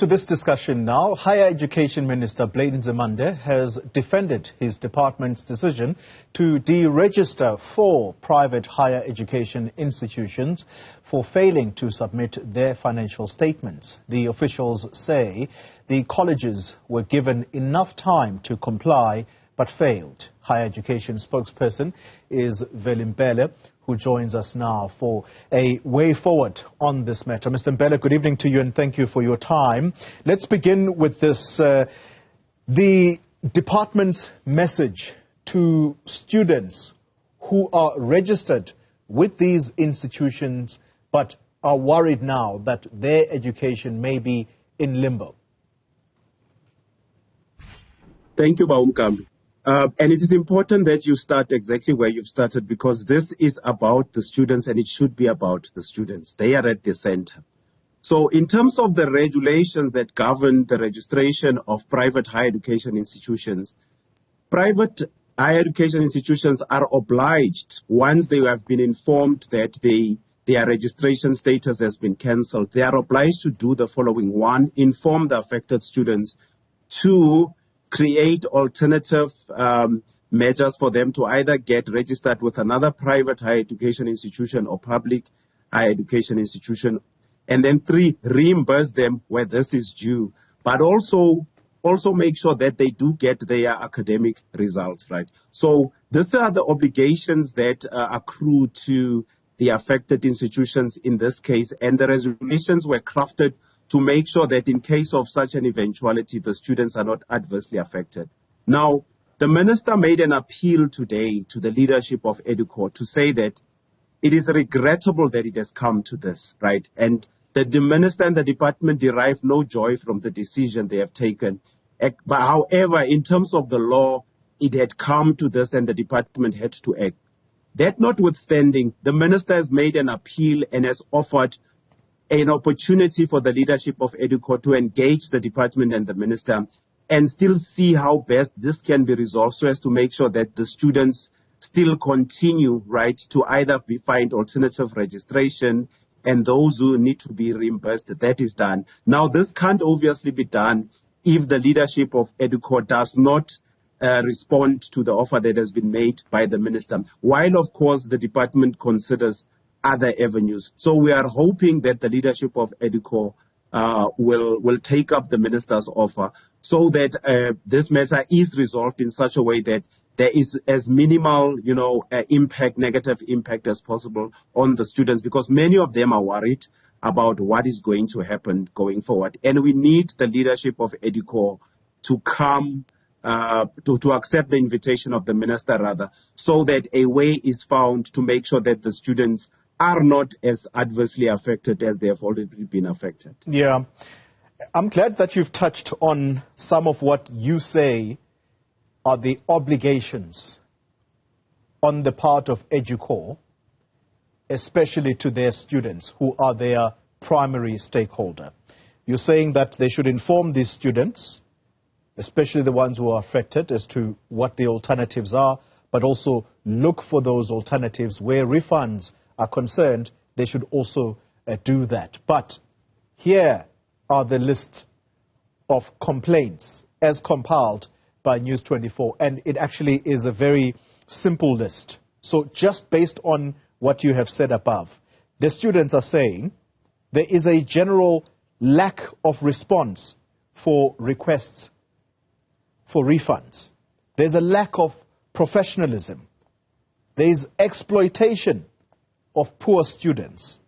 To this discussion now, Higher Education Minister Nzimande has defended his department's decision to deregister 4 private higher education institutions for failing to submit their financial statements. The officials say the colleges were given enough time to comply but failed. Higher Education spokesperson is Veli Mbele, who joins us now for a way forward on this matter. Mr. Mbele, good evening to you and thank you for your time. Let's begin with this. The department's message to students who are registered with these institutions but are worried now that their education may be in limbo. Thank you, Baumkambi. And it is important that you start exactly where you've started, because this is about the students and it should be about the students. They are at the center. So in terms of the regulations that govern the registration of private higher education institutions, private higher education institutions are obliged, once they have been informed that their registration status has been cancelled, they are obliged to do the following. 1, inform the affected students. 2, create alternative measures for them to either get registered with another private higher education institution or public higher education institution. And then 3, reimburse them where this is due, but also make sure that they do get their academic results right. So these are the obligations that accrue to the affected institutions in this case, and the resolutions were crafted to make sure that in case of such an eventuality, the students are not adversely affected. Now, the minister made an appeal today to the leadership of EDUCO to say that it is regrettable that it has come to this, right? And that the minister and the department derive no joy from the decision they have taken. But however, in terms of the law, it had come to this and the department had to act. That notwithstanding, the minister has made an appeal and has offered an opportunity for the leadership of EDUCO to engage the department and the minister and still see how best this can be resolved so as to make sure that the students still continue, right, to either find alternative registration, and those who need to be reimbursed, that is done. Now, this can't obviously be done if the leadership of EDUCO does not respond to the offer that has been made by the minister, while, of course, the department considers other avenues. So we are hoping that the leadership of EDUCO will take up the minister's offer so that this matter is resolved in such a way that there is as minimal, negative impact as possible on the students, because many of them are worried about what is going to happen going forward. And we need the leadership of EDUCO to come to accept the invitation of the minister, rather, so that a way is found to make sure that the students are not as adversely affected as they have already been affected. Yeah. I'm glad that you've touched on some of what you say are the obligations on the part of EDUCO, especially to their students, who are their primary stakeholder. You're saying that they should inform these students, especially the ones who are affected, as to what the alternatives are, but also look for those alternatives where refunds are concerned. They should also do that. But here are the list of complaints as compiled by News 24, and it actually is a very simple list. So just based on what you have said above, the students are saying there is a general lack of response for requests for refunds. There's a lack of professionalism. There's exploitation of poor students,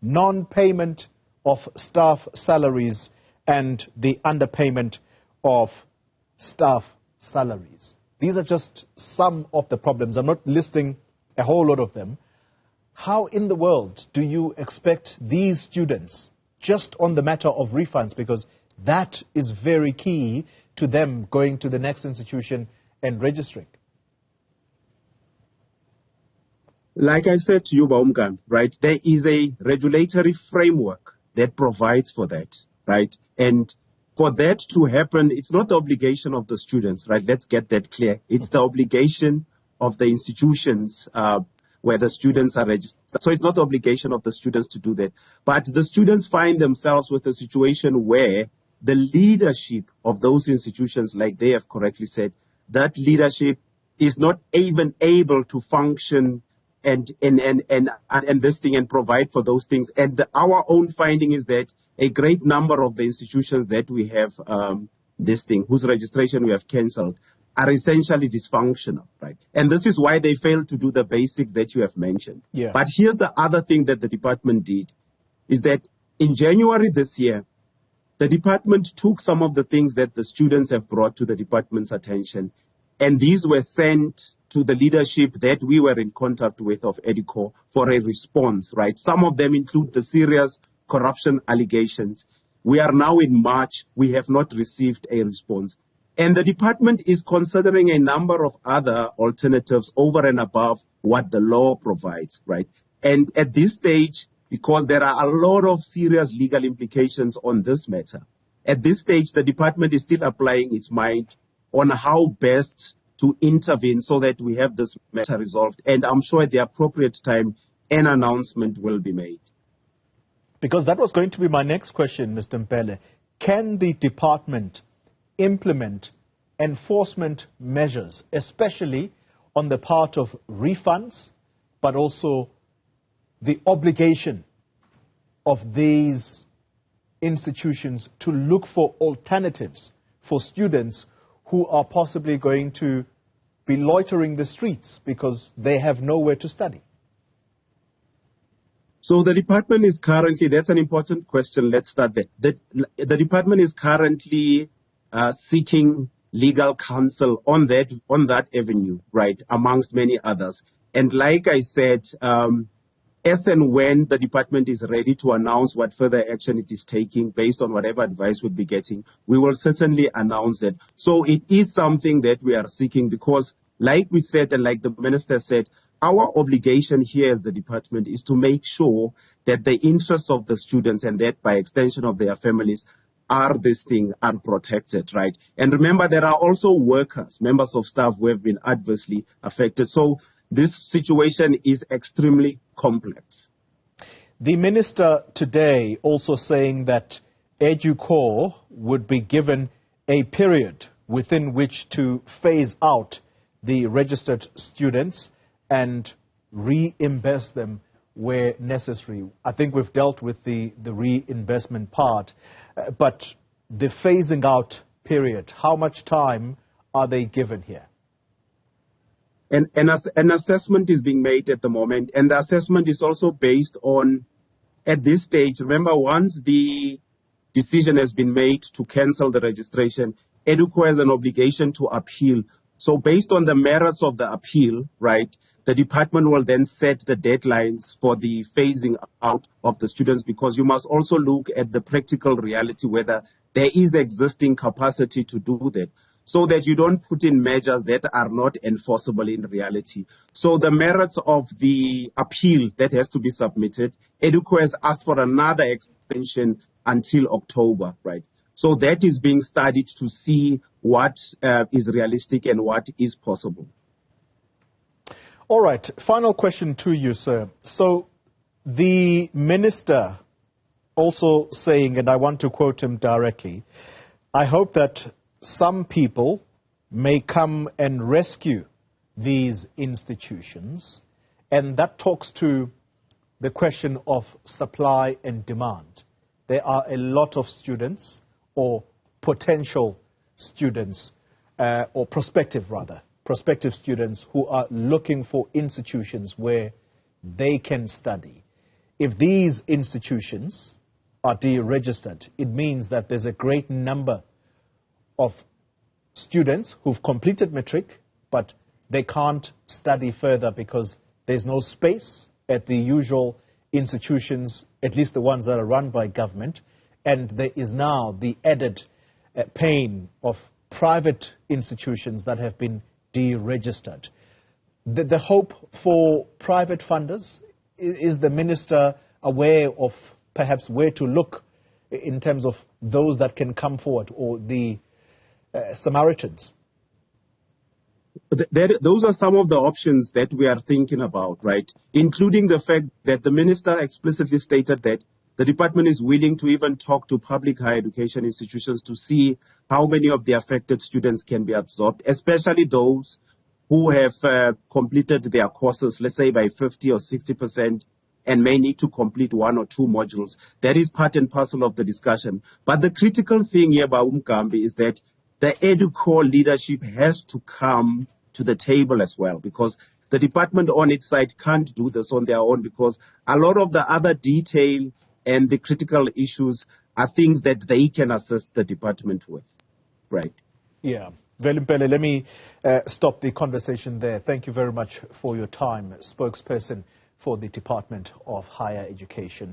non-payment of staff salaries, and the underpayment of staff salaries. These are just some of the problems. I'm not listing a whole lot of them. How in the world do you expect these students, just on the matter of refunds, because that is very key to them going to the next institution and registering? Like I said to you, Baumkambi, right, there is a regulatory framework that provides for that, right? And for that to happen, it's not the obligation of the students, right? Let's get that clear. It's the obligation of the institutions where the students are registered. So it's not the obligation of the students to do that. But the students find themselves with a situation where the leadership of those institutions, like they have correctly said, that leadership is not even able to function and this thing and provide for those things. And our own finding is that a great number of the institutions that we have whose registration we have cancelled, are essentially dysfunctional, right? And this is why they failed to do the basics that you have mentioned. Yeah. But here's the other thing that the department did, is that in January this year, the department took some of the things that the students have brought to the department's attention, and these were sent to the leadership that we were in contact with of EDUCO for a response, right? Some of them include the serious corruption allegations. We are now in March. We have not received a response. And the department is considering a number of other alternatives over and above what the law provides, right? And at this stage, because there are a lot of serious legal implications on this matter, at this stage, the department is still applying its mind on how best to intervene so that we have this matter resolved. And I'm sure at the appropriate time, an announcement will be made. Because that was going to be my next question, Mr. Mbele. Can the department implement enforcement measures, especially on the part of refunds, but also the obligation of these institutions to look for alternatives for students who are possibly going to be loitering the streets because they have nowhere to study? So the department is currently, that's an important question, let's start there. The department is currently seeking legal counsel on that avenue, right, amongst many others. And like I said, as and when the department is ready to announce what further action it is taking based on whatever advice we'll be getting, we will certainly announce it. So it is something that we are seeking because, like we said and like the minister said, our obligation here as the department is to make sure that the interests of the students and that by extension of their families are protected, right? And remember, there are also workers, members of staff who have been adversely affected. So this situation is extremely complex. The minister today also saying that EDUCO would be given a period within which to phase out the registered students and reimburse them where necessary. I think we've dealt with the reinvestment part, but the phasing out period, how much time are they given here? An assessment is being made at the moment, and the assessment is also based on, at this stage, remember, once the decision has been made to cancel the registration, EDUCO has an obligation to appeal. So based on the merits of the appeal, right, the department will then set the deadlines for the phasing out of the students, because you must also look at the practical reality, whether there is existing capacity to do that, so that you don't put in measures that are not enforceable in reality. So the merits of the appeal that has to be submitted, EDUCO has asked for another extension until October, right? So that is being studied to see what is realistic and what is possible. All right. Final question to you, sir. So the minister also saying, and I want to quote him directly, I hope that some people may come and rescue these institutions, and that talks to the question of supply and demand. There are a lot of students, or potential students, or prospective students who are looking for institutions where they can study. If these institutions are deregistered, it means that there's a great number of students who've completed matric, but they can't study further because there's no space at the usual institutions, at least the ones that are run by government, and there is now the added pain of private institutions that have been deregistered. The hope for private funders, is the minister aware of perhaps where to look in terms of those that can come forward, or the Samaritans? Those are some of the options that we are thinking about, right? Including the fact that the minister explicitly stated that The department is willing to even talk to public higher education institutions to see how many of the affected students can be absorbed, especially those who have completed their courses, let's say by 50 or 60%, and may need to complete 1 or 2 modules. That is part and parcel of the discussion. But the critical thing here, Mkambi, is that the EduCore leadership has to come to the table as well, because the department on its side can't do this on their own, because a lot of the other detail and the critical issues are things that they can assist the department with. Right. Yeah. Veli Mbele, let me stop the conversation there. Thank you very much for your time, spokesperson for the Department of Higher Education.